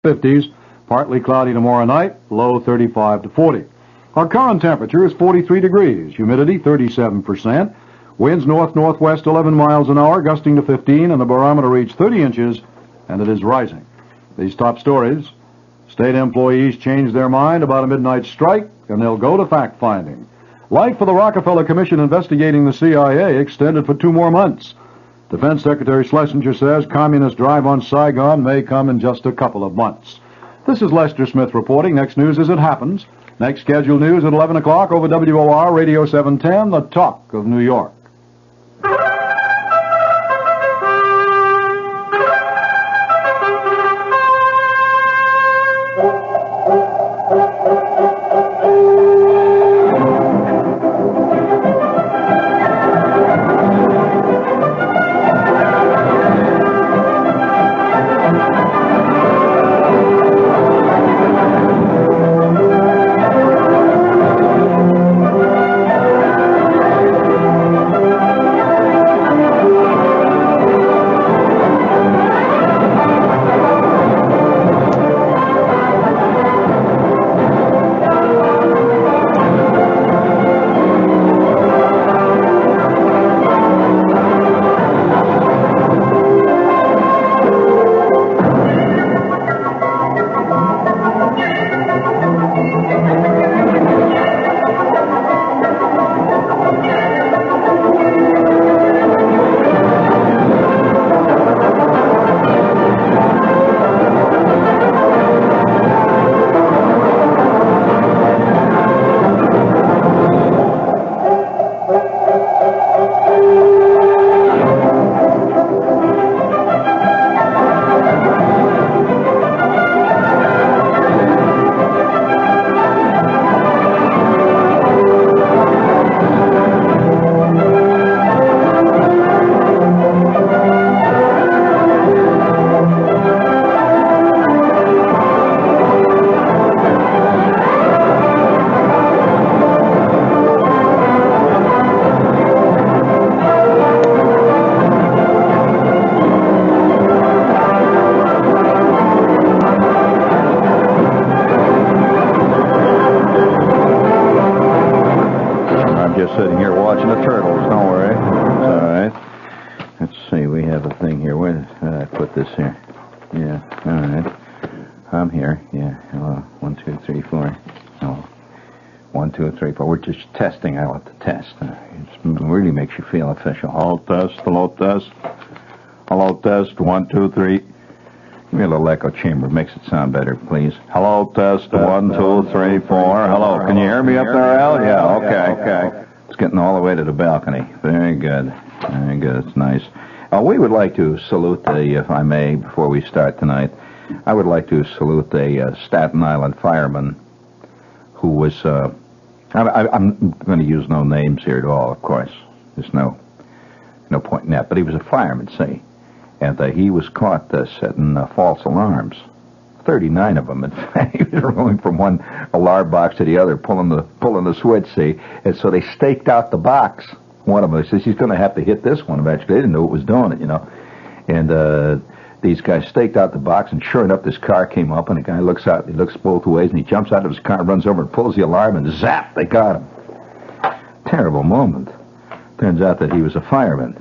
50s, partly cloudy tomorrow night, low 35 to 40. Our current temperature is 43 degrees, humidity 37%, winds north-northwest 11 miles an hour, gusting to 15, and the barometer reached 30 inches, and it is rising. These top stories: state employees change their mind about a midnight strike, and they'll go to fact-finding. Life for the Rockefeller Commission investigating the CIA extended for 2 more months. Defense Secretary Schlesinger says communist drive on Saigon may come in just a couple of months. This is Lester Smith reporting. Next news as it happens. Next scheduled news at 11 o'clock over WOR Radio 710, the Talk of New York. Sitting here watching the turtles. Don't worry. It's all right. Let's see. We have a thing here. Where did I put this here? Yeah. All right. I'm here. Yeah. Hello. 1, 2, 3, 4. Oh. 1, 2, 3, 4. We're just testing. I want to test. It really makes you feel official. Hello test. Hello test. Hello test. 1, 2, 3. Give me a little echo chamber. Makes it sound better, please. Hello test. 1, 2, 3, 4. Hello. Can you hear me up there, Al? Yeah. Okay. It's getting all the way to the balcony. Very good. Very good. It's nice. We would like to salute if I may, before we start tonight, I would like to salute a Staten Island fireman who was, I'm going to use no names here at all, of course. There's no point in that. But he was a fireman, see. And he was caught setting false alarms. 39 of them, in fact. He was rolling from one alarm box to the other, pulling the switch, see. And so they staked out the box. One of them says, he's going to have to hit this one eventually. They didn't know it was doing it, you know. And these guys staked out the box, and sure enough, this car came up, and the guy looks out, he looks both ways, and he jumps out of his car, runs over and pulls the alarm, and zap, they got him. Terrible moment. Turns out that he was a fireman.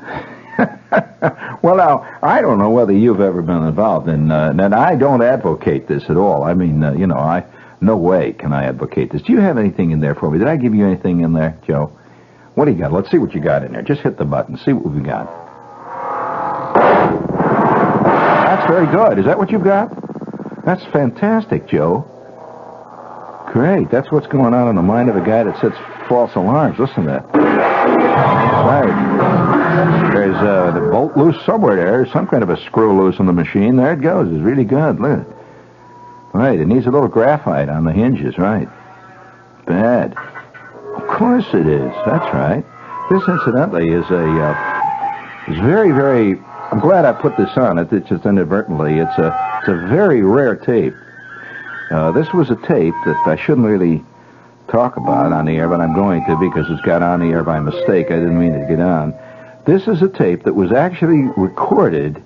Well, now, I don't know whether you've ever been involved in, and I don't advocate this at all. I mean, no way can I advocate this. Do you have anything in there for me? Did I give you anything in there, Joe? What do you got? Let's see what you got in there. Just hit the button. See what we got. That's very good. Is that what you've got? That's fantastic, Joe. Great. That's what's going on in the mind of a guy that sets false alarms. Listen to that. Right. There's the bolt loose somewhere there. There's some kind of a screw loose in the machine. There it goes. It's really good. Look at it. Right. It needs a little graphite on the hinges. Right. Bad. Of course it is. That's right. This, incidentally, is very, very... I'm glad I put this on it. It's just inadvertently. It's a very rare tape. This was a tape that I shouldn't really talk about on the air, but I'm going to because it's got on the air by mistake. I didn't mean it to get on. This is a tape that was actually recorded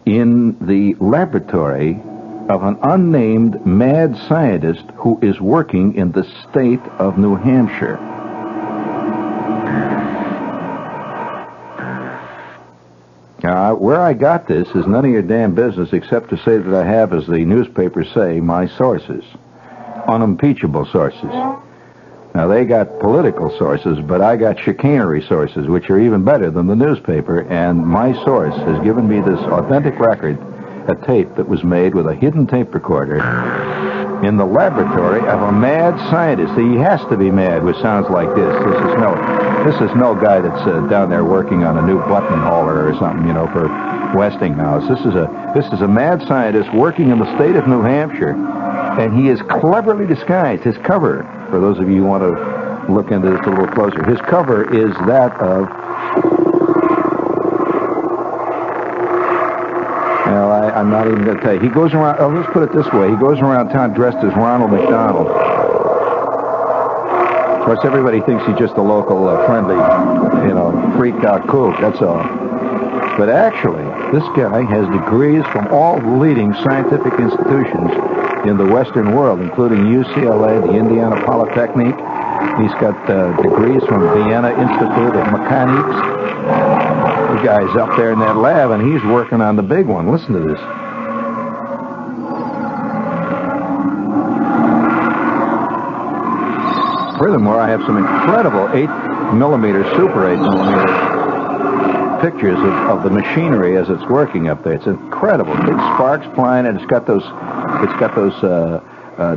in the laboratory of an unnamed mad scientist who is working in the state of New Hampshire. Where I got this is none of your damn business except to say that I have, as the newspapers say, my sources. Unimpeachable sources. Now, they got political sources, but I got chicanery sources, which are even better than the newspaper, and my source has given me this authentic record, a tape that was made with a hidden tape recorder in the laboratory of a mad scientist. He has to be mad, which sounds like this. This is no guy that's down there working on a new buttonholer or something, you know, for Westinghouse. This is a mad scientist working in the state of New Hampshire, and he is cleverly disguised. His cover, for those of you who want to look into this a little closer, his cover is that of... Well, I'm not even going to tell you. He goes around... Oh, let's put it this way. He goes around town dressed as Ronald McDonald. Of course, everybody thinks he's just a local, friendly, you know, freaked-out kook. That's all. But actually, this guy has degrees from all leading scientific institutions in the Western world, including UCLA, the Indiana Polytechnic. He's got degrees from Vienna Institute of Mechanics. The guy's up there in that lab, and he's working on the big one. Listen to this. Furthermore, I have some incredible 8mm, super 8mm pictures of the machinery as it's working up there. It's incredible. Big sparks flying, and it's got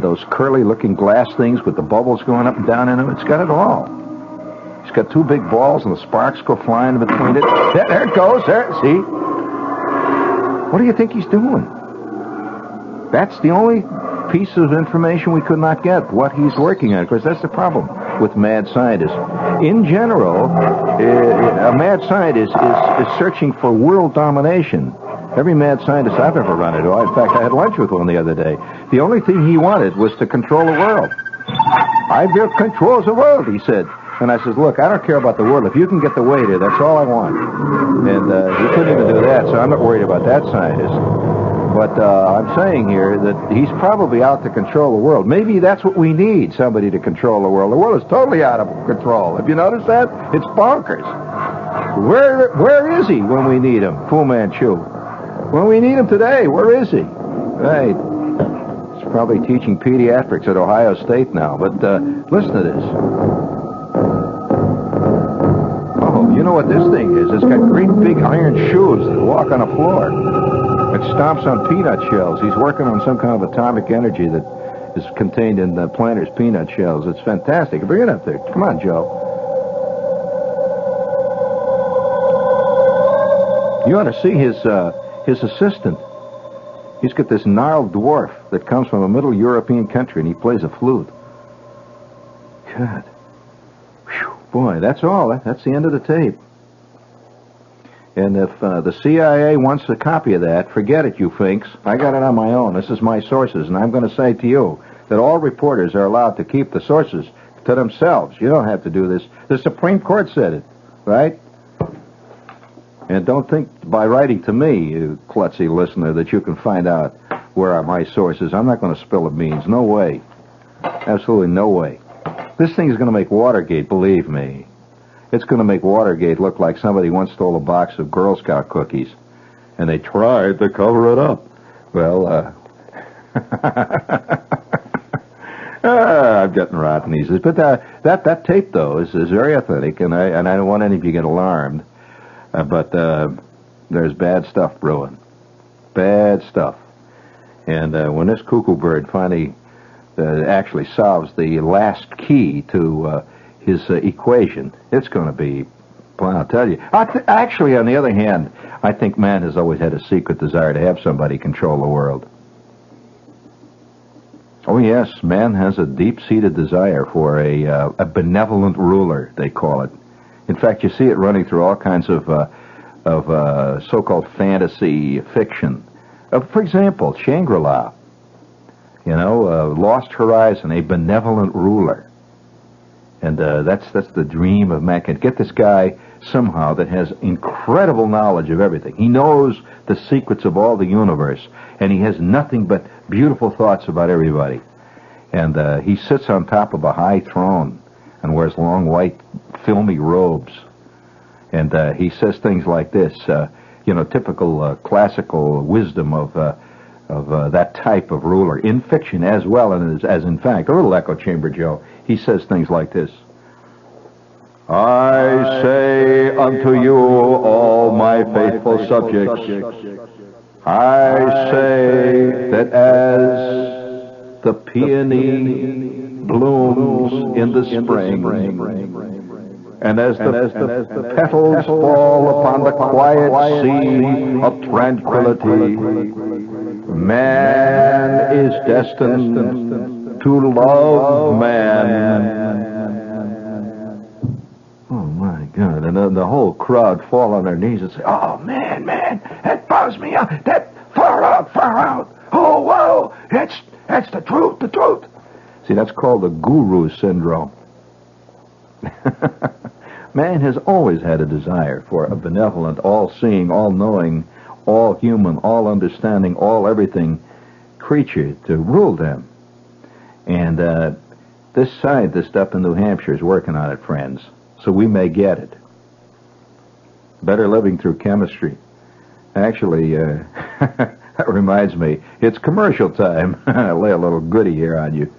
those curly-looking glass things with the bubbles going up and down in them. It's got it all. It's got two big balls, and the sparks go flying between it. There it goes. There, see? What do you think he's doing? That's the only piece of information we could not get, what he's working on. Of course, that's the problem with mad scientists. In general, a mad scientist is searching for world domination. Every mad scientist I've ever run into, in fact, I had lunch with one the other day, the only thing he wanted was to control the world. I built controls the world, he said. And I says, look, I don't care about the world. If you can get the waiter, that's all I want. And he couldn't even do that, so I'm not worried about that scientist. But I'm saying here that he's probably out to control the world. Maybe that's what we need, somebody to control the world. The world is totally out of control. Have you noticed that? It's bonkers. Where is he when we need him, Fu Manchu? When we need him today, where is he? Right. He's probably teaching pediatrics at Ohio State now. But listen to this. Oh, you know what this thing is? It's got great big iron shoes that walk on a floor. It stomps on peanut shells. He's working on some kind of atomic energy that is contained in the planter's peanut shells. It's fantastic. Bring it up there. Come on, Joe. You ought to see his assistant. He's got this gnarled dwarf that comes from a middle European country, and he plays a flute. God. Whew. Boy, that's all. That's the end of the tape. And if the CIA wants a copy of that, forget it, you finks. I got it on my own. This is my sources, and I'm going to say to you that all reporters are allowed to keep the sources to themselves. You don't have to do this. The Supreme Court said it, right? And don't think by writing to me, you klutzy listener, that you can find out where are my sources. I'm not going to spill the beans. No way. Absolutely no way. This thing is going to make Watergate, believe me. It's going to make Watergate look like somebody once stole a box of Girl Scout cookies, and they tried to cover it up. Well, I'm getting rotten these days. But that tape, though, is very authentic, and I don't want any of you to get alarmed. But there's bad stuff brewing. Bad stuff. And when this cuckoo bird finally actually solves the last key to his equation, it's going to be, well, I'll tell you. Actually, on the other hand, I think man has always had a secret desire to have somebody control the world. Oh, yes, man has a deep-seated desire for a benevolent ruler, they call it. In fact, you see it running through all kinds of so-called fantasy fiction. For example, Shangri-La, Lost Horizon, a benevolent ruler. And that's the dream of man. Can get this guy somehow that has incredible knowledge of everything. He knows the secrets of all the universe, and he has nothing but beautiful thoughts about everybody. And he sits on top of a high throne and wears long white filmy robes. And he says things like this, typical classical wisdom of that type of ruler, in fiction as well as in fact. A little echo chamber, Joe. He says things like this. I say unto you, all my faithful subjects, I say that as the peony blooms in the spring, and as the petals fall upon the quiet sea of tranquility, man is destined to love man. Oh, my God. And then the whole crowd fall on their knees and say, oh, man, that bums me out. That far out. Oh, whoa, that's the truth. See, that's called the guru syndrome. Man has always had a desire for a benevolent, all-seeing, all-knowing, all-human, all-understanding, all-everything creature to rule them. And this scientist up in New Hampshire is working on it, friends. So we may get it. Better living through chemistry. Actually, that reminds me, it's commercial time. I'll lay a little goodie here on you.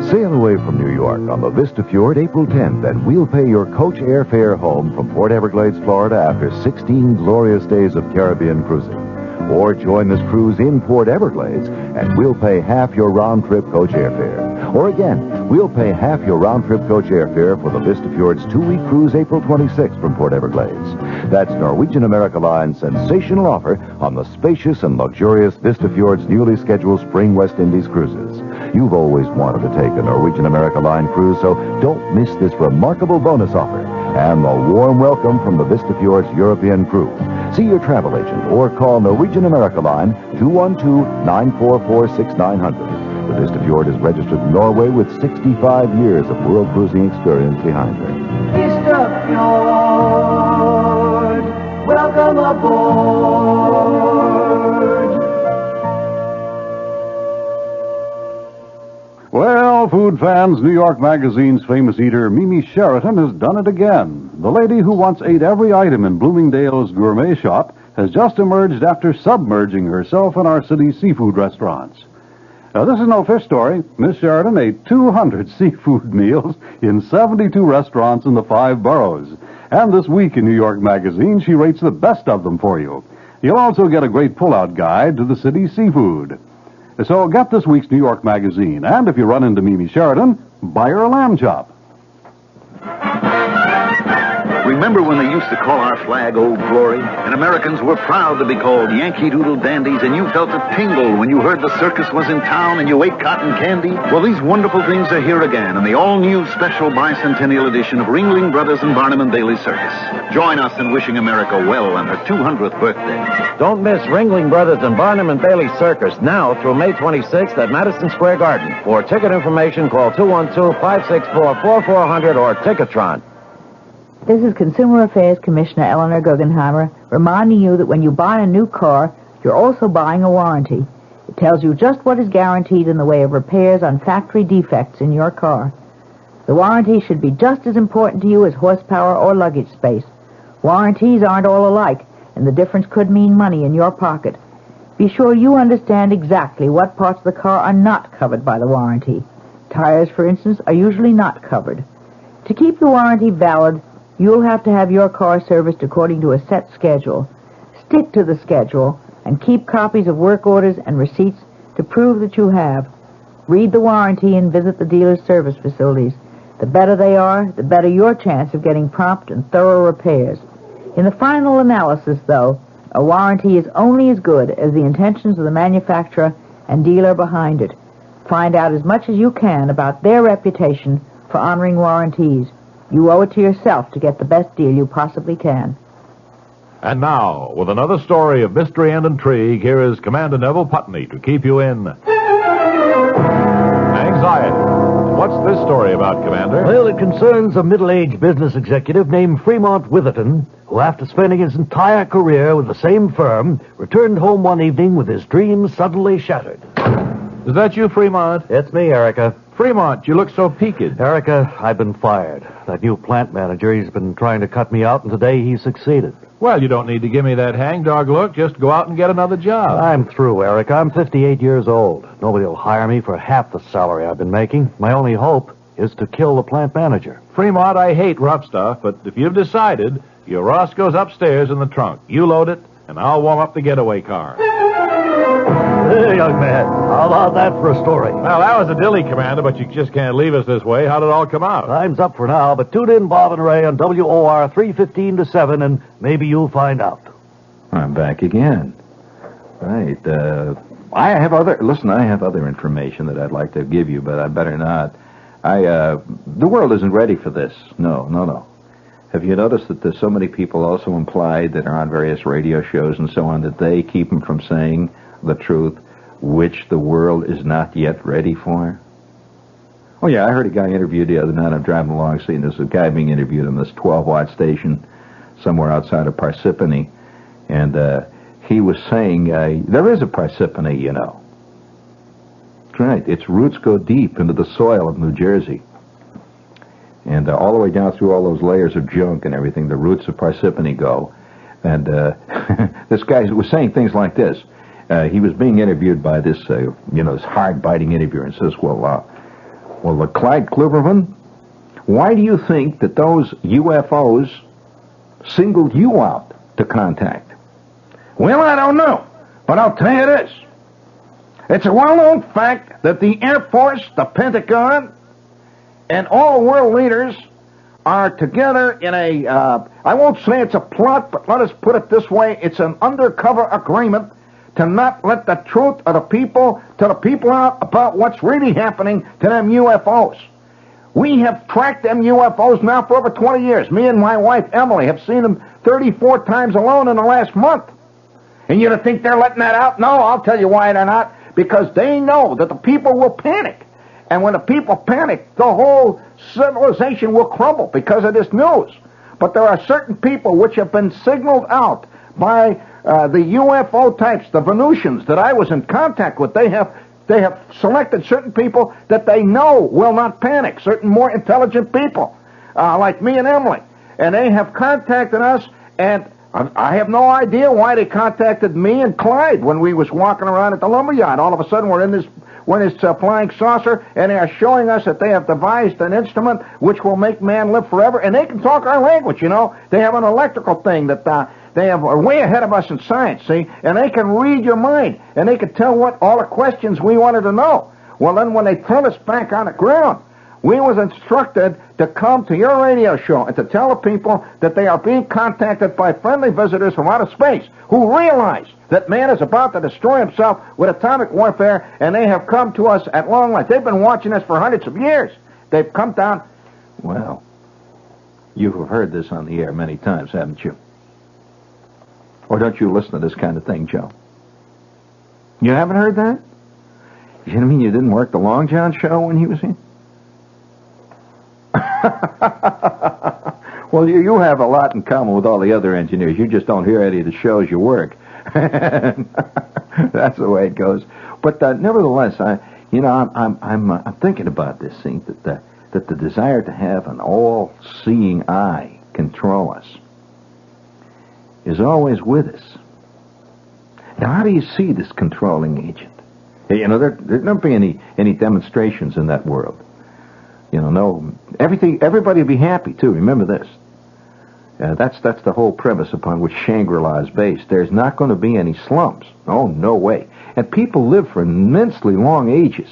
Sail away from New York on the Vista Fjord April 10th, and we'll pay your coach airfare home from Port Everglades, Florida, after 16 glorious days of Caribbean cruising. Or join this cruise in Port Everglades, and we'll pay half your round-trip coach airfare. Or again, we'll pay half your round-trip coach airfare for the Vista Fjord's 2-week cruise April 26th from Port Everglades. That's Norwegian America Line's sensational offer on the spacious and luxurious Vista Fjord's newly scheduled spring West Indies cruises. You've always wanted to take a Norwegian America Line cruise, so don't miss this remarkable bonus offer and the warm welcome from the Vista Fjord's European crew. See your travel agent or call Norwegian America Line 212-944-6900. The Vista Fjord is registered in Norway with 65 years of world cruising experience behind her. Vista Fjord, welcome aboard. Well, food fans, New York Magazine's famous eater Mimi Sheraton has done it again. The lady who once ate every item in Bloomingdale's gourmet shop has just emerged after submerging herself in our city's seafood restaurants. Now, this is no fish story. Miss Sheridan ate 200 seafood meals in 72 restaurants in the 5 boroughs. And this week in New York Magazine, she rates the best of them for you. You'll also get a great pull-out guide to the city's seafood. So get this week's New York Magazine, and if you run into Mimi Sheridan, buy her a lamb chop. Remember when they used to call our flag Old Glory? And Americans were proud to be called Yankee Doodle Dandies, and you felt a tingle when you heard the circus was in town and you ate cotton candy? Well, these wonderful things are here again in the all-new special bicentennial edition of Ringling Brothers and Barnum and Bailey Circus. Join us in wishing America well on her 200th birthday. Don't miss Ringling Brothers and Barnum and Bailey Circus now through May 26th at Madison Square Garden. For ticket information, call 212-564-4400 or Ticketron. This is Consumer Affairs Commissioner Eleanor Guggenheimer reminding you that when you buy a new car, you're also buying a warranty. It tells you just what is guaranteed in the way of repairs on factory defects in your car. The warranty should be just as important to you as horsepower or luggage space. Warranties aren't all alike, and the difference could mean money in your pocket. Be sure you understand exactly what parts of the car are not covered by the warranty. Tires, for instance, are usually not covered. To keep the warranty valid, you'll have to have your car serviced according to a set schedule. Stick to the schedule and keep copies of work orders and receipts to prove that you have. Read the warranty and visit the dealer's service facilities. The better they are, the better your chance of getting prompt and thorough repairs. In the final analysis, though, a warranty is only as good as the intentions of the manufacturer and dealer behind it. Find out as much as you can about their reputation for honoring warranties. You owe it to yourself to get the best deal you possibly can. And now, with another story of mystery and intrigue, here is Commander Neville Putney to keep you in anxiety. What's this story about, Commander? Well, it concerns a middle-aged business executive named Fremont Witherton, who, after spending his entire career with the same firm, returned home one evening with his dreams suddenly shattered. Is that you, Fremont? It's me, Erica. Fremont, you look so peaked. Erica, I've been fired. That new plant manager, he's been trying to cut me out, and today he succeeded. Well, you don't need to give me that hangdog look. Just go out and get another job. I'm through, Erica. I'm 58 years old. Nobody will hire me for half the salary I've been making. My only hope is to kill the plant manager. Fremont, I hate rough stuff, but if you've decided, your Roscoe's upstairs in the trunk. You load it, and I'll warm up the getaway car. Hey, young man, how about that for a story? Well, that was a dilly, Commander, but you just can't leave us this way. How did it all come out? Time's up for now, but tune in, Bob and Ray, on WOR 3:15 to 7, and maybe you'll find out. I'm back again. Right. I have other information that I'd like to give you, but I better not. The world isn't ready for this. No. Have you noticed that there's so many people also implied that are on various radio shows and so on that they keep them from saying the truth, which the world is not yet ready for? Oh, yeah, I heard a guy interviewed the other night. I'm driving along, seeing there's a guy being interviewed on this 12-watt station somewhere outside of Parsippany, and he was saying, there is a Parsippany, you know. That's right. Its roots go deep into the soil of New Jersey. And all the way down through all those layers of junk and everything, the roots of Parsippany go. And this guy was saying things like this. He was being interviewed by this, this hard-biting interviewer, and says, well, the Clyde Club, why do you think that those UFOs singled you out to contact? Well, I don't know, but I'll tell you this. It's a well-known fact that the Air Force, the Pentagon, and all world leaders are together in a, I won't say it's a plot, but let us put it this way, it's an undercover agreement to not let the truth of the people out about what's really happening to them UFOs. We have tracked them UFOs now for over 20 years. Me and my wife, Emily, have seen them 34 times alone in the last month. And you think they're letting that out? No, I'll tell you why they're not. Because they know that the people will panic. And when the people panic, the whole civilization will crumble because of this news. But there are certain people which have been signaled out by the UFO types, the Venusians that I was in contact with. They have selected certain people that they know will not panic, certain more intelligent people, like me and Emily. And they have contacted us, and I have no idea why they contacted me and Clyde when we was walking around at the lumberyard. All of a sudden, we're in this flying saucer, and they are showing us that they have devised an instrument which will make man live forever, and they can talk our language, you know. They have an electrical thing that they are way ahead of us in science, see, and they can read your mind, and they can tell what all the questions we wanted to know. Well, then when they throw us back on the ground, we was instructed to come to your radio show and to tell the people that they are being contacted by friendly visitors from outer space who realize that man is about to destroy himself with atomic warfare, and they have come to us at long length. They've been watching us for hundreds of years. They've come down. Well, you have heard this on the air many times, haven't you? Or don't you listen to this kind of thing, Joe? You haven't heard that? You mean you didn't work the Long John show when he was here? Well, you have a lot in common with all the other engineers. You just don't hear any of the shows you work. That's the way it goes. But nevertheless, I'm thinking about this thing that the desire to have an all-seeing eye control us is always with us. Now, how do you see this controlling agent? You know, there don't be any demonstrations in that world. You know, no, everybody will be happy too. Remember this. That's the whole premise upon which Shangri-La is based. There's not going to be any slums. Oh, no way. And people live for immensely long ages.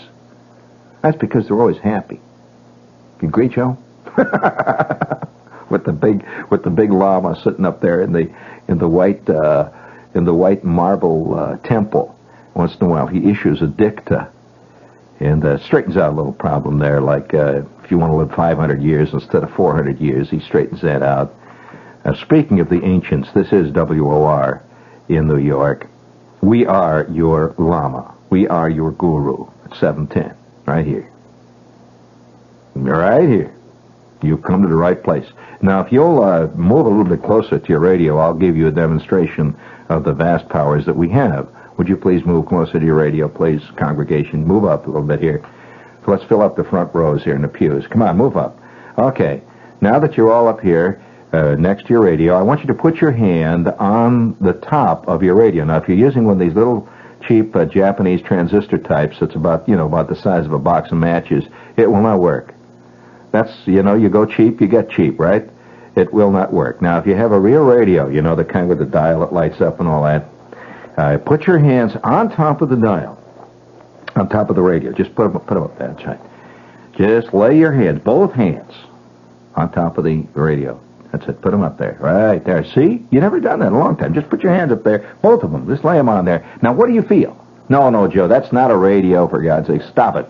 That's because they're always happy. You agree, Joe? with the big llama sitting up there in the white marble temple. Once in a while, he issues a dicta and straightens out a little problem there. Like if you want to live 500 years instead of 400 years, he straightens that out. Speaking of the ancients, this is WOR in New York. We are your Lama. We are your guru. At 710, right here. Right here. You've come to the right place. Now, if you'll move a little bit closer to your radio, I'll give you a demonstration of the vast powers that we have. Would you please move closer to your radio, please, congregation? Move up a little bit here. So let's fill up the front rows here in the pews. Come on, move up. Okay. Now that you're all up here next to your radio, I want you to put your hand on the top of your radio. Now, if you're using one of these little cheap Japanese transistor types that's about the size of a box of matches, it will not work. That's, you go cheap, you get cheap, right? It will not work. Now, if you have a real radio, the kind with the dial that lights up and all that, put your hands on top of the dial, on top of the radio. Just put them up there. That's right. Just lay your hands, both hands, on top of the radio. That's it. Put them up there. Right there. See? You've never done that in a long time. Just put your hands up there, both of them. Just lay them on there. Now, what do you feel? No, Joe, that's not a radio, for God's sake. Stop it.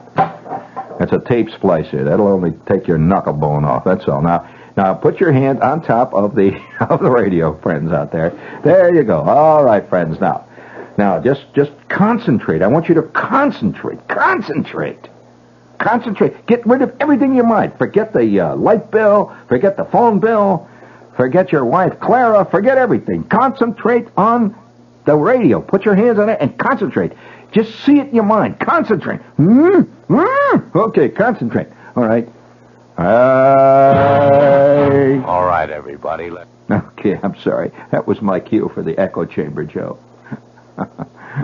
That's a tape splicer. That'll only take your knuckle bone off. That's all. Now put your hand on top of the radio, friends out there. There you go. All right, friends. Now just concentrate. I want you to concentrate. Concentrate. Get rid of everything in your mind. Forget the light bill. Forget the phone bill. Forget your wife, Clara. Forget everything. Concentrate on the radio. Put your hands on it and concentrate. Just see it in your mind. Concentrate. Okay, concentrate. All right. All right, everybody. Okay, I'm sorry. That was my cue for the echo chamber, Joe.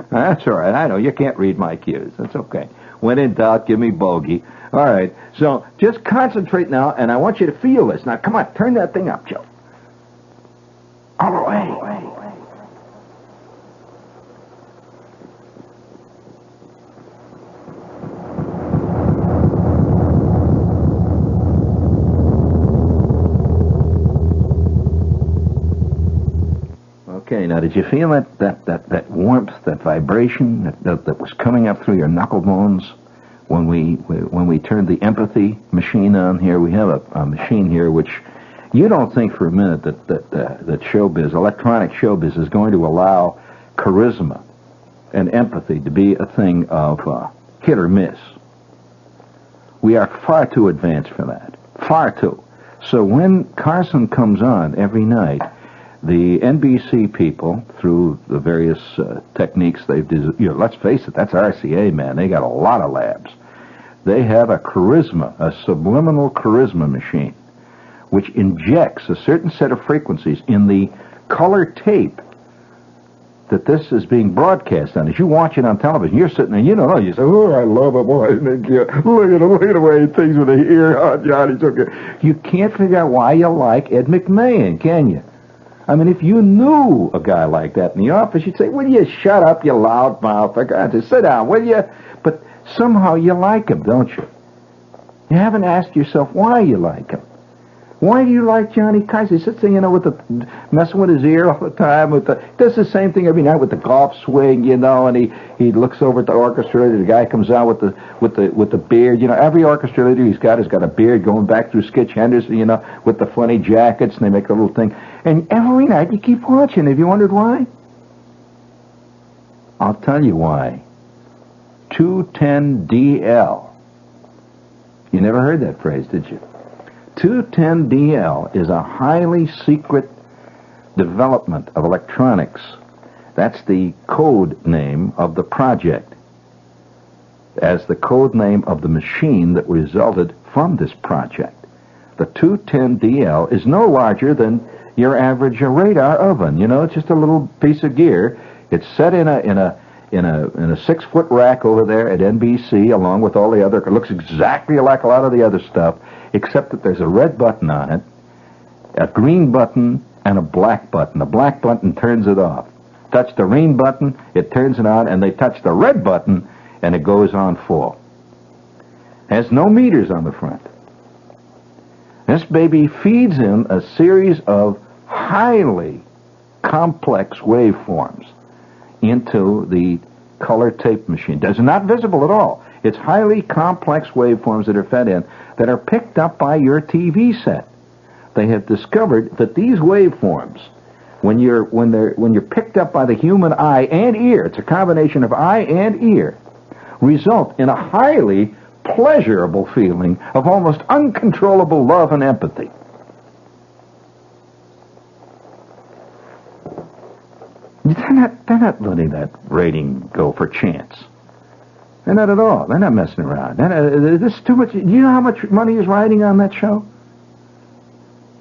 That's all right. I know you can't read my cues. That's okay. When in doubt, give me bogey. All right. So just concentrate now, and I want you to feel this. Now, come on. Turn that thing up, Joe. All right. Okay, now did you feel that warmth, that vibration that was coming up through your knuckle bones when we turned the empathy machine on here? We have a machine here which you don't think for a minute that showbiz, electronic showbiz, is going to allow charisma and empathy to be a thing of hit or miss. We are far too advanced for that. Far too. So when Carson comes on every night, the NBC people, through the various techniques they've, let's face it, that's RCA, man. They got a lot of labs. They have a subliminal charisma machine, which injects a certain set of frequencies in the color tape that this is being broadcast on. As you watch it on television, you're sitting there, you say, oh, I love it, boy. Look at the way he thinks with the ear. Oh, Johnny's so good. You can't figure out why you like Ed McMahon, can you? I mean, if you knew a guy like that in the office, you'd say, will you shut up, you loud mouth? For God's sake, sit down, will you? But somehow you like him, don't you? You haven't asked yourself why you like him. Why do you like Johnny Carson? He sits there, messing with his ear all the time. Does the same thing every night with the golf swing, and he looks over at the orchestra leader. The guy comes out with the beard. Every orchestra leader he's got a beard going back through Skitch Henderson, with the funny jackets, and they make a little thing. And every night you keep watching. Have you wondered why? I'll tell you why. 210DL. You never heard that phrase, did you? 210DL is a highly secret development of electronics. That's the code name of the project, as the code name of the machine that resulted from this project. The 210DL is no larger than your average radar oven. It's just a little piece of gear. It's set in a 6-foot rack over there at NBC, along with all the other. It looks exactly like a lot of the other stuff, except that there's a red button on it, a green button, and a black button. The black button turns it off. Touch the green button, it turns it on, and they touch the red button, and it goes on full. Has no meters on the front. This baby feeds in a series of highly complex waveforms into the color tape machine. It's not visible at all. It's highly complex waveforms that are fed in that are picked up by your TV set. They have discovered that these waveforms, when you're picked up by the human eye and ear, it's a combination of eye and ear, result in a highly pleasurable feeling of almost uncontrollable love and empathy. They're not letting that rating go for chance. They're not at all. They're not messing around. This is too much. Do you know how much money is riding on that show?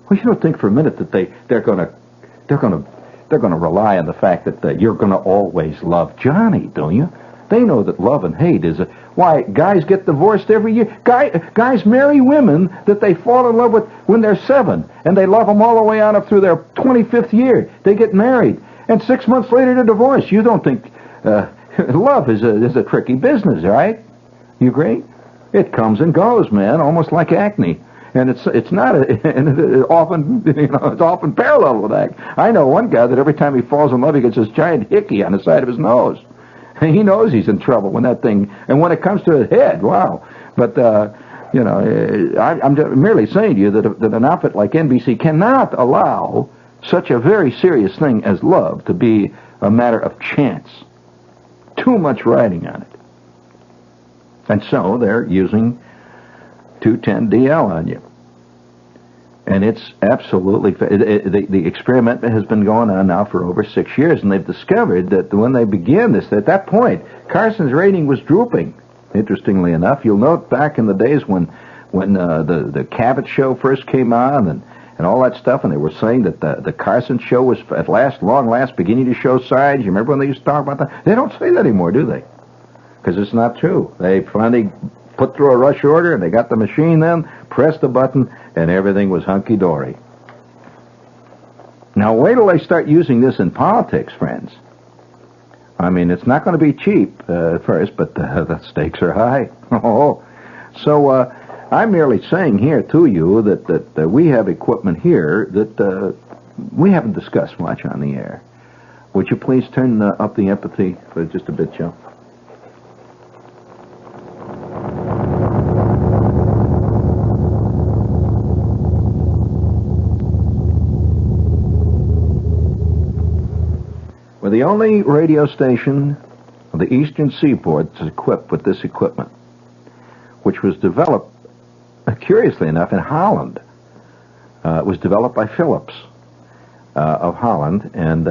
Well, you don't think for a minute that they're going to rely on the fact that you're going to always love Johnny, don't you? They know that love and hate is why guys get divorced every year. Guys marry women that they fall in love with when they're 7, and they love them all the way on up through their 25th year. They get married, and 6 months later they're divorced. You don't think love is a tricky business, right? You agree? It comes and goes, man, almost like acne. And it's not often it's often parallel with acne. I know one guy that every time he falls in love, he gets this giant hickey on the side of his nose. And he knows he's in trouble when that thing. And when it comes to his head, wow. But I'm merely saying to you that an outfit like NBC cannot allow such a very serious thing as love to be a matter of chance. Too much riding on it. And so they're using 210DL on you. And it's absolutely... The experiment has been going on now for over 6 years, and they've discovered that when they began this, at that point, Carson's rating was drooping. Interestingly enough, you'll note back in the days when the Cabot show first came on and all that stuff, and they were saying that the Carson show was at long last beginning to show signs. You remember when they used to talk about that? They don't say that anymore, do they? Because it's not true. They finally put through a rush order, and they got the machine then, pressed the button, and everything was hunky-dory. Now, wait till they start using this in politics, friends. I mean, it's not going to be cheap at first, but the stakes are high. So I'm merely saying here to you that we have equipment here that we haven't discussed much on the air. Would you please turn up the empathy for just a bit, Joe? We're the only radio station on the eastern seaboard that's equipped with this equipment, which was developed, curiously enough, in Holland. It was developed by Philips of Holland, and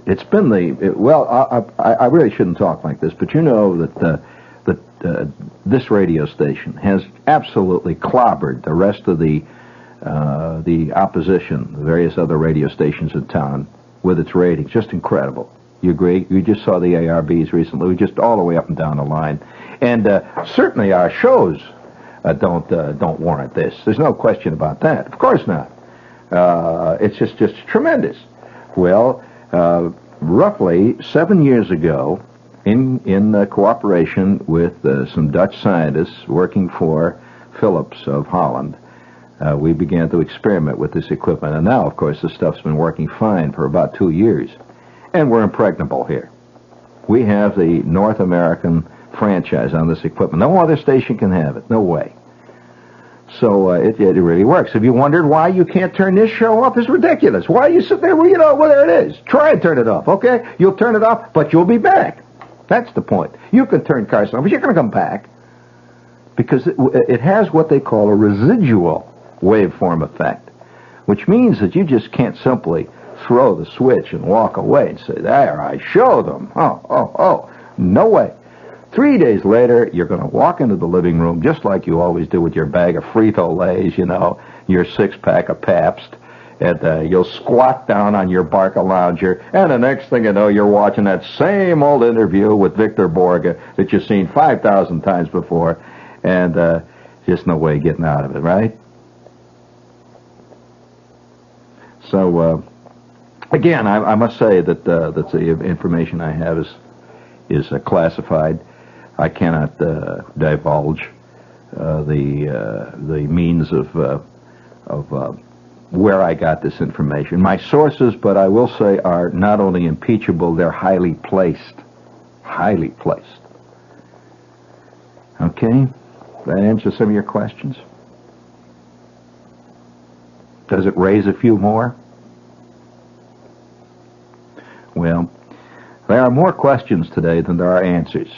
it's been I really shouldn't talk like this, but you know that this radio station has absolutely clobbered the rest of the opposition, the various other radio stations in town, with its ratings. Just incredible. You agree? You just saw the ARBs recently. We're just all the way up and down the line. And certainly our shows don't warrant this. There's no question about that. Of course not. It's just tremendous. Well, roughly 7 years ago, in cooperation with some Dutch scientists working for Philips of Holland, we began to experiment with this equipment. And now, of course, this stuff's been working fine for about 2 years. And we're impregnable here. We have the North American franchise on this equipment. No other station can have it. No way. So it really works. Have you wondered why you can't turn this show off? It's ridiculous. Why you sit there? Well, there it is. Try and turn it off, okay? You'll turn it off, but you'll be back. That's the point. You can turn Carson off, but you're going to come back. Because it has what they call a residual waveform effect, which means that you just can't simply throw the switch and walk away and say, there, I show them. Oh, no way. 3 days later, you're going to walk into the living room just like you always do with your bag of Frito-Lays, your 6-pack of Pabst, and you'll squat down on your Barca lounger, and the next thing you know, you're watching that same old interview with Victor Borge that you've seen 5,000 times before, and just no way of getting out of it, right? So, again, I must say that the information I have is classified. I cannot divulge the means of where I got this information. My sources, but I will say, are not only impeachable, they're highly placed. Highly placed. Okay? That answers some of your questions? Does it raise a few more? Well, there are more questions today than there are answers.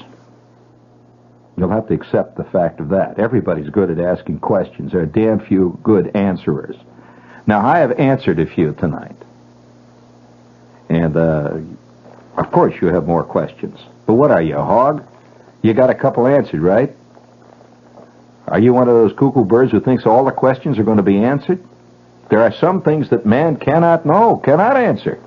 You'll have to accept the fact of that. Everybody's good at asking questions. There are damn few good answerers. Now, I have answered a few tonight. And, of course, you have more questions. But what are you, a hog? You got a couple answered, right? Are you one of those cuckoo birds who thinks all the questions are going to be answered? There are some things that man cannot know, cannot answer.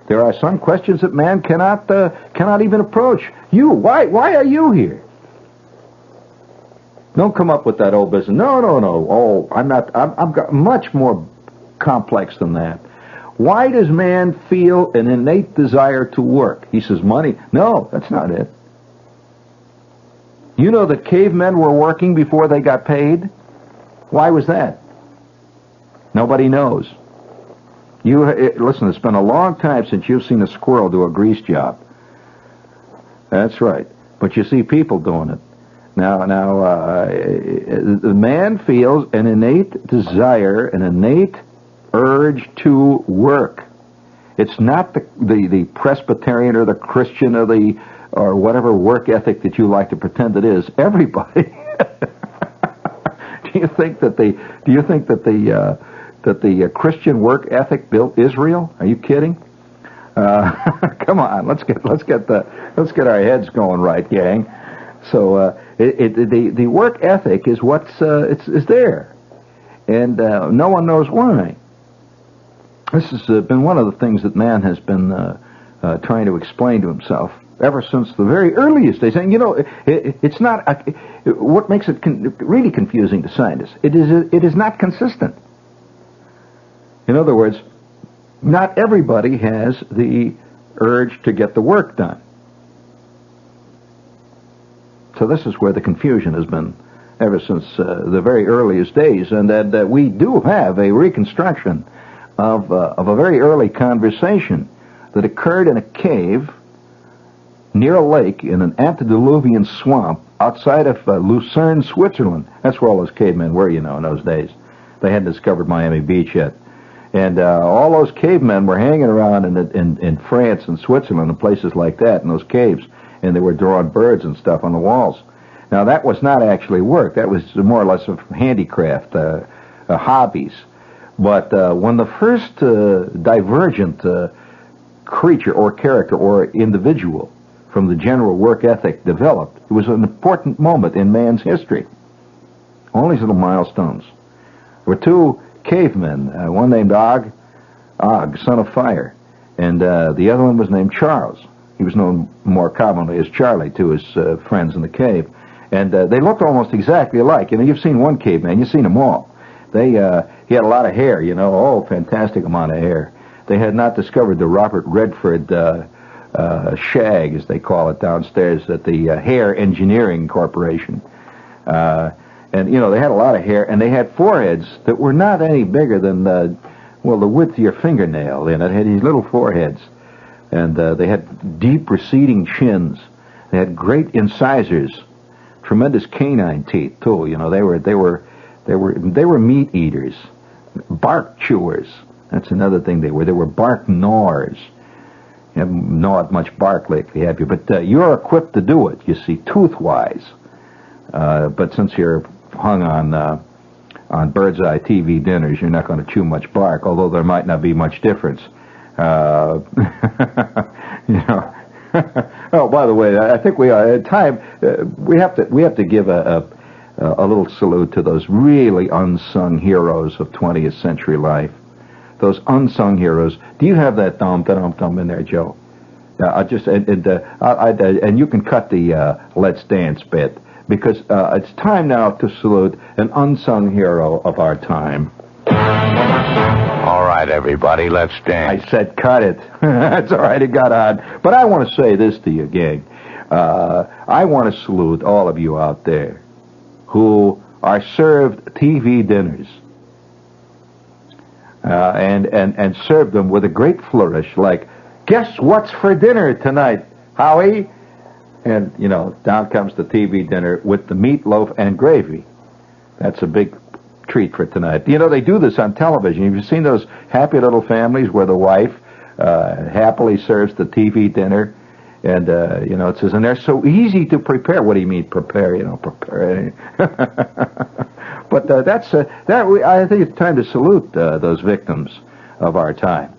There are some questions that man cannot even approach. You, why are you here? Don't come up with that old business. No. Oh, I'm much more complex than that. Why does man feel an innate desire to work? He says money. No, that's not it. You know that cavemen were working before they got paid? Why was that? Nobody knows. Listen, it's been a long time since you've seen a squirrel do a grease job. That's right. But you see people doing it. Now, the man feels an innate desire, an innate urge to work. It's not the Presbyterian or the Christian or whatever work ethic that you like to pretend it is. Everybody. Do you think that the Christian work ethic built Israel? Are you kidding? Come on, let's get our heads going right, gang. So the work ethic is what's is there, and no one knows why. This has been one of the things that man has been trying to explain to himself ever since the very earliest days. And it's not what makes it really confusing to scientists. It is not consistent. In other words, not everybody has the urge to get the work done. So this is where the confusion has been ever since the very earliest days, and that we do have a reconstruction of a very early conversation that occurred in a cave near a lake in an antediluvian swamp outside of Lucerne, Switzerland. That's where all those cavemen were, in those days. They hadn't discovered Miami Beach yet. And all those cavemen were hanging around in France and Switzerland and places like that in those caves, and they were drawing birds and stuff on the walls. Now, that was not actually work. That was more or less of handicraft, hobbies. But when the first divergent creature or character or individual from the general work ethic developed, it was an important moment in man's history. All these little milestones. There were two cavemen, one named Og, son of fire, and the other one was named Charles. He was known more commonly as Charlie to his friends in the cave. And they looked almost exactly alike. You've seen one caveman, you've seen them all. He had a lot of hair, fantastic amount of hair. They had not discovered the Robert Redford shag, as they call it downstairs at the Hair Engineering Corporation. And, they had a lot of hair, and they had foreheads that were not any bigger than, the width of your fingernail. It had these little foreheads. And they had deep receding chins. They had great incisors, tremendous canine teeth, too. They were meat eaters, bark chewers. That's another thing they were. They were bark gnawers. You haven't gnawed much bark lately, have you? But you're equipped to do it, you see, tooth-wise. But since you're hung on bird's eye TV dinners, you're not going to chew much bark, although there might not be much difference. Oh, by the way, I think we are at time. We have to give a little salute to those really unsung heroes of 20th century life. Those unsung heroes. Do you have that dum in there, Joe? And you can cut the Let's Dance bit, because it's time now to salute an unsung hero of our time. All right, everybody, let's dance. I said cut it. That's all right, it got on. But I want to say this to you, gang. I want to salute all of you out there who are served TV dinners and serve them with a great flourish, like, guess what's for dinner tonight, Howie? And, down comes the TV dinner with the meatloaf and gravy. That's a big treat for tonight. They do this on television. Have you seen those happy little families where the wife happily serves the TV dinner, And, it says, and they're so easy to prepare. What do you mean, prepare? Prepare. But I think it's time to salute those victims of our time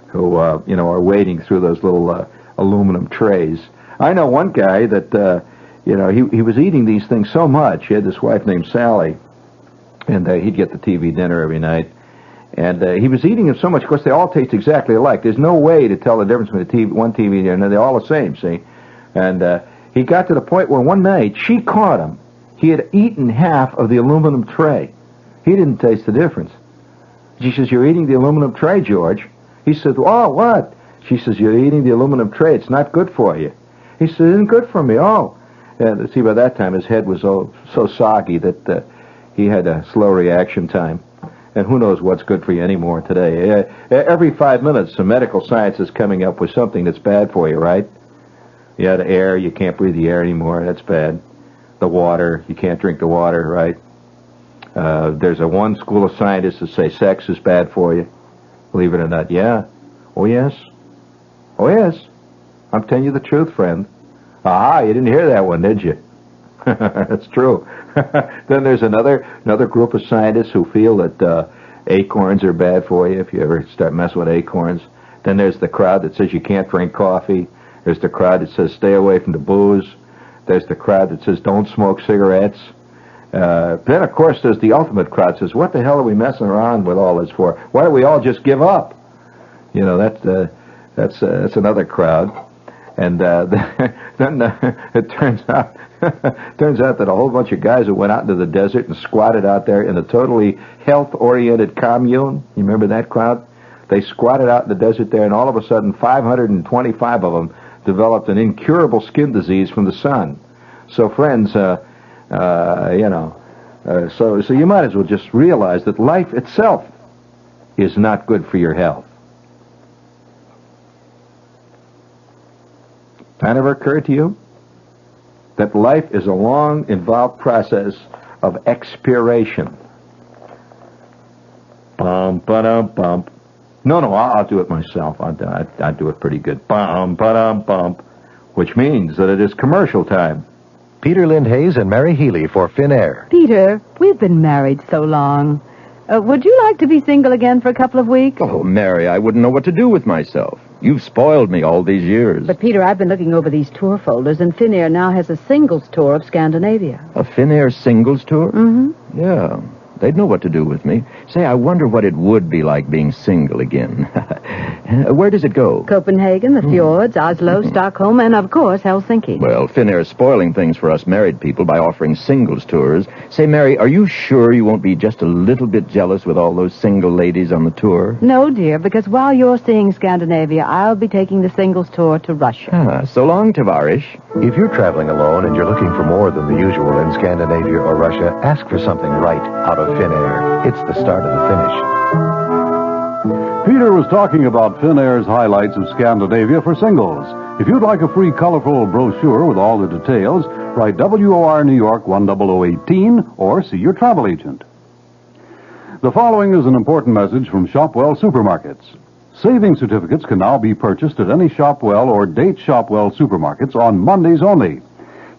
who, are wading through those little aluminum trays. I know one guy that, he was eating these things so much. He had this wife named Sally, and he'd get the TV dinner every night. And he was eating them so much. Of course, they all taste exactly alike. There's no way to tell the difference between one TV dinner. They're all the same, see? And he got to the point where one night she caught him. He had eaten half of the aluminum tray. He didn't taste the difference. She says, "You're eating the aluminum tray, George." He said, "Oh, what?" She says, "You're eating the aluminum tray. It's not good for you." He said, "It isn't good for me." "Oh." And see, by that time, his head was so soggy that he had a slow reaction time. And who knows what's good for you anymore today. Every 5 minutes, the medical science is coming up with something that's bad for you, right? You had air, you can't breathe the air anymore, that's bad. The water, you can't drink the water, right? There's one school of scientists that say sex is bad for you. Believe it or not. Yeah. Oh, yes. Oh, yes. I'm telling you the truth, friend. Aha, you didn't hear that one, did you? That's true. Then there's another group of scientists who feel that acorns are bad for you if you ever start messing with acorns. Then there's the crowd that says you can't drink coffee. There's the crowd that says stay away from the booze. There's the crowd that says don't smoke cigarettes. Then, of course, there's the ultimate crowd that says, what the hell are we messing around with all this for? Why don't we all just give up? That's another crowd. And then it turns out that a whole bunch of guys that went out into the desert and squatted out there in a totally health-oriented commune. You remember that crowd? They squatted out in the desert there, and all of a sudden, 525 of them developed an incurable skin disease from the sun. So, friends, so you might as well just realize that life itself is not good for your health. That ever occurred to you? That life is a long, involved process of expiration. Bump, ba-dum, bump. No, I'll do it myself. I'll do it pretty good. Bump, ba-dum, bump. Which means that it is commercial time. Peter Lindhays and Mary Healy for Finnair. Peter, we've been married so long. Would you like to be single again for a couple of weeks? Oh, Mary, I wouldn't know what to do with myself. You've spoiled me all these years. But, Peter, I've been looking over these tour folders, and Finnair now has a singles tour of Scandinavia. A Finnair singles tour? Mm-hmm. Yeah, they'd know what to do with me. Say, I wonder what it would be like being single again. Where does it go? Copenhagen, the fjords, Oslo, Stockholm, and, of course, Helsinki. Well, Finnair's spoiling things for us married people by offering singles tours. Say, Mary, are you sure you won't be just a little bit jealous with all those single ladies on the tour? No, dear, because while you're seeing Scandinavia, I'll be taking the singles tour to Russia. So long, Tavarish. If you're traveling alone and you're looking for more than the usual in Scandinavia or Russia, ask for something right out of Finnair. It's the start of the finish. Peter was talking about Finnair's highlights of Scandinavia for singles. If you'd like a free colorful brochure with all the details, write WOR New York 10018 or see your travel agent. The following is an important message from Shopwell Supermarkets. Saving certificates can now be purchased at any Shopwell or Date Shopwell supermarkets on Mondays only.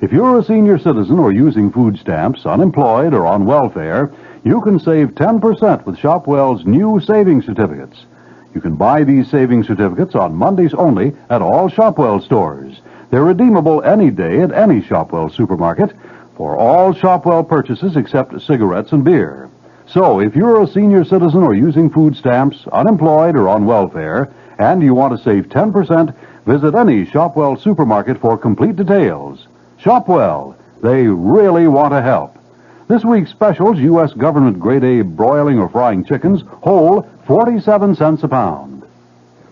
If you're a senior citizen or using food stamps, unemployed, or on welfare, you can save 10% with Shopwell's new saving certificates. You can buy these saving certificates on Mondays only at all Shopwell stores. They're redeemable any day at any Shopwell supermarket for all Shopwell purchases except cigarettes and beer. So, if you're a senior citizen or using food stamps, unemployed, or on welfare, and you want to save 10%, visit any Shopwell supermarket for complete details. Shopwell, they really want to help. This week's specials, U.S. government grade A broiling or frying chickens, whole, 47 cents a pound.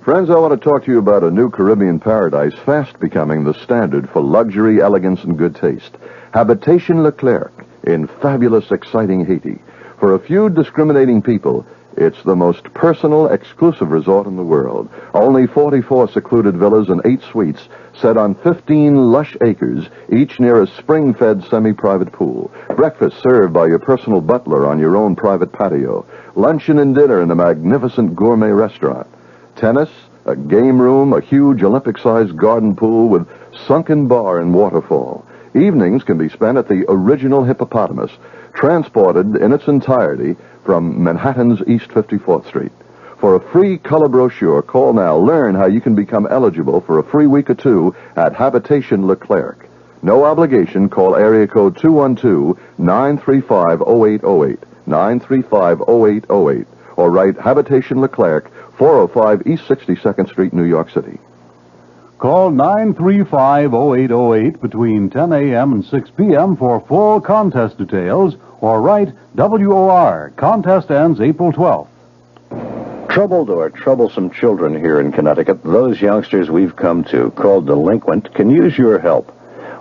Friends, I want to talk to you about a new Caribbean paradise fast becoming the standard for luxury, elegance, and good taste. Habitation Leclerc in fabulous, exciting Haiti. For a few discriminating people, it's the most personal, exclusive resort in the world. Only 44 secluded villas and 8 suites set on 15 lush acres, each near a spring-fed semi-private pool. Breakfast served by your personal butler on your own private patio. Luncheon and dinner in a magnificent gourmet restaurant. Tennis, a game room, a huge Olympic-sized garden pool with sunken bar and waterfall. Evenings can be spent at the original Hippopotamus, transported in its entirety from Manhattan's East 54th Street. For a free color brochure, call now. Learn how you can become eligible for a free week or two at Habitation Leclerc. No obligation. Call area code 212-935-0808, 935-0808, or write Habitation Leclerc, 405 East 62nd Street, New York City. Call 935-0808 between 10 a.m. and 6 p.m. for full contest details, or write WOR. Contest ends April 12th. Troubled or troublesome children here in Connecticut, those youngsters we've come to, called delinquent, can use your help.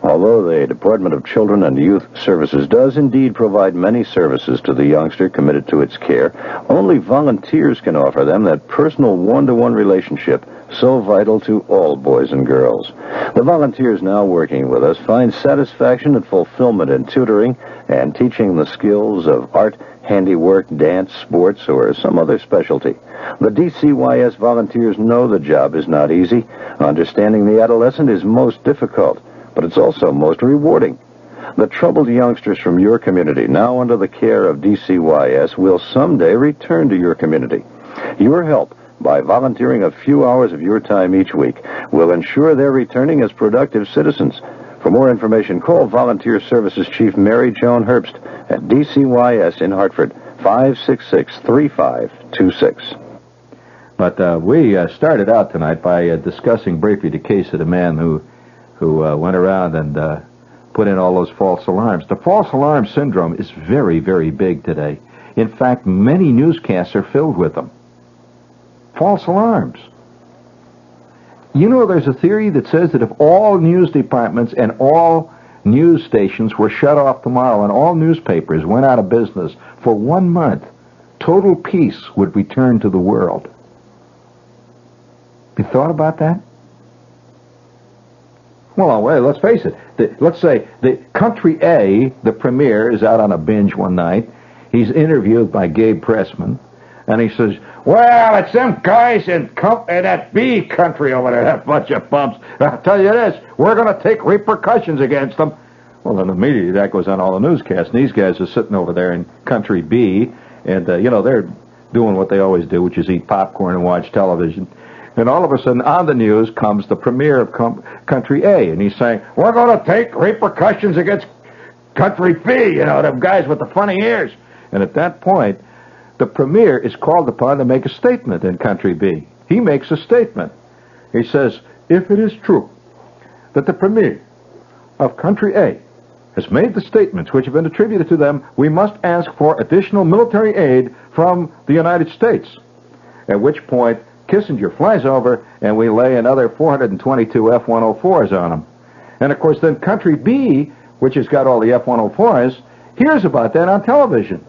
Although the Department of Children and Youth Services does indeed provide many services to the youngster committed to its care, only volunteers can offer them that personal one-to-one relationship so vital to all boys and girls. The volunteers now working with us find satisfaction and fulfillment in tutoring and teaching the skills of art, handiwork, dance, sports, or some other specialty. The DCYS volunteers know the job is not easy. Understanding the adolescent is most difficult, but it's also most rewarding. The troubled youngsters from your community, now under the care of DCYS, will someday return to your community. Your help, by volunteering a few hours of your time each week, will ensure they're returning as productive citizens. For more information, call Volunteer Services Chief Mary Joan Herbst at DCYS in Hartford, 566-3526. But we started out tonight by discussing briefly the case of the man who went around and put in all those false alarms. The false alarm syndrome is very, very big today. In fact, many newscasts are filled with them. False alarms. You know, there's a theory that says that if all news departments and all news stations were shut off tomorrow and all newspapers went out of business for 1 month, total peace would return to the world. You thought about that? Well, wait, let's face it. Let's say the Country A, the premier, is out on a binge one night. He's interviewed by Gabe Pressman, and he says, well, it's them guys in that B country over there, that bunch of bumps. I'll tell you this, we're going to take repercussions against them. Well, then immediately that goes on all the newscasts, and these guys are sitting over there in Country B, and, they're doing what they always do, which is eat popcorn and watch television. And all of a sudden, on the news comes the premier of Country A, and he's saying, we're going to take repercussions against Country B, them guys with the funny ears. And at that point, the premier is called upon to make a statement in Country B. He makes a statement. He says, if it is true that the premier of Country A has made the statements which have been attributed to them, we must ask for additional military aid from the United States. At which point, Kissinger flies over, and we lay another 422 F-104s on him. And, of course, then Country B, which has got all the F-104s, hears about that on television.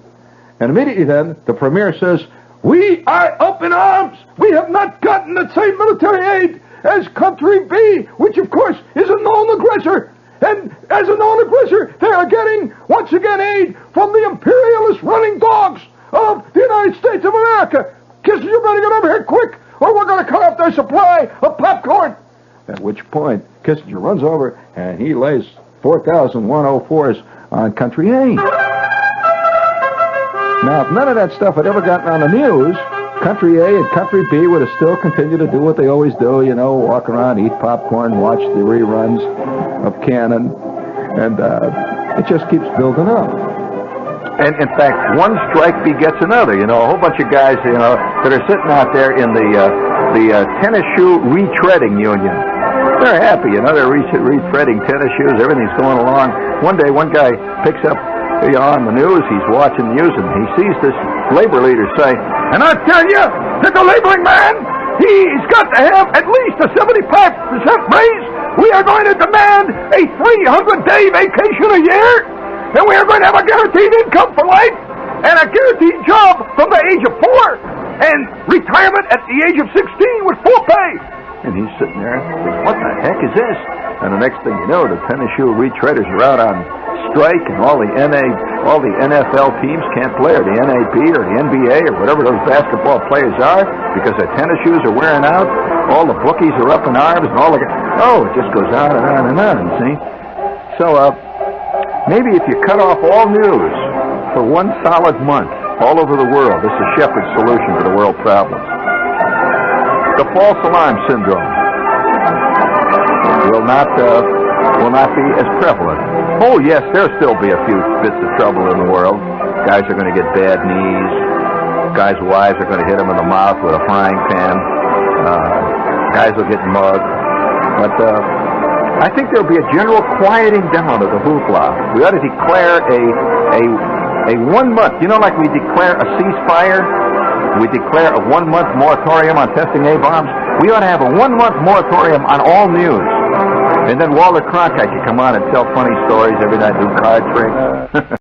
And immediately then, the premier says, we are up in arms. We have not gotten the same military aid as Country B, which, of course, is a known aggressor. And as a known aggressor, they are getting, once again, aid from the imperialist running dogs of the United States of America. Kissinger, better get over here quick, or we're going to cut off their supply of popcorn. At which point, Kissinger runs over, and he lays 4,104s on Country A. Now, if none of that stuff had ever gotten on the news, Country A and Country B would have still continued to do what they always do, walk around, eat popcorn, watch the reruns of Cannon, and it just keeps building up. And, in fact, one strike begets another. A whole bunch of guys, that are sitting out there in the tennis shoe retreading union. They're happy, they're retreading tennis shoes, everything's going along. One day, one guy picks up on the news, he's watching the news, and he sees this labor leader say, and I tell you that the laboring man, he's got to have at least a 75% raise. We are going to demand a 300-day vacation a year, and we are going to have a guaranteed income for life, and a guaranteed job from the age of 4, and retirement at the age of 16 with full pay. And he's sitting there, what the heck is this? And the next thing you know, the tennis shoe retreaders are out on strike, and all the NA all the NFL teams can't play, or the NAP, or the NBA, or whatever those basketball players are, because their tennis shoes are wearing out. All the bookies are up in arms, and all the... Oh, it just goes on and on and on, see? So, maybe if you cut off all news for one solid month all over the world, this is Shepard's solution to the world problems. The false alarm syndrome will not be as prevalent. Oh, yes, there'll still be a few bits of trouble in the world. Guys are going to get bad knees. Guys' wives are going to hit them in the mouth with a frying pan. Guys will get mugged. But I think there'll be a general quieting down of the hoopla. We ought to declare a 1 month, like we declare a ceasefire, we declare a 1 month moratorium on testing A-bombs. We ought to have a 1 month moratorium on all news. And then Walter Cronkite could come on and tell funny stories every night, do card tricks.